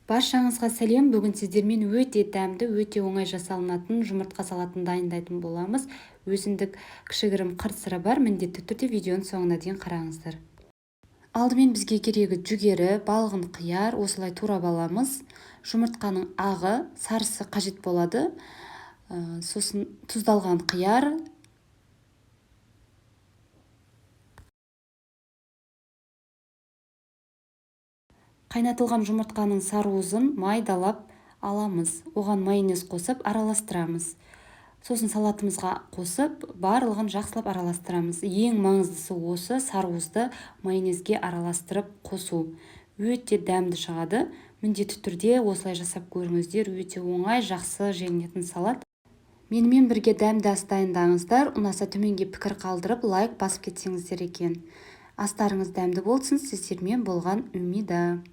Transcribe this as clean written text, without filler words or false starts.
Баршаңызға сәлем. Бүгін сіздермен өте дәмді, өте оңай жасалынатын жұмыртқа салатын дайындайтын боламыз. Өзіндік кішігірім қыр-сыры бар. Міндетті түрде видеоның соңына дейін қараңыздар. Алдымен бізге керегі жүгері, балғын қияр, осылай турап аламыз. Жұмыртқаның ағы, сарысы қажет болады. Сосын тұздалған қияр, қайнатылған жұмыртқаның саруызын майдалап аламыз. Оған майонез қосып араластырамыз. Сосын салатымызға қосып, барлығын жақсылап араластырамыз. Ең маңыздысы осы саруызды майонезге араластырып қосу. Өте дәмді шығады. Міндетті түрде осылай жасап көріңіздер. Өте оңай, жақсы жеңетін салат. Менімен бірге дәмді ас дайындаңыздар. Ұнаса төменге пікір қалдырып, лайк басып кетсеңіздер екен. Астарыңыз дәмді болсын. Сіздермен болған Умида.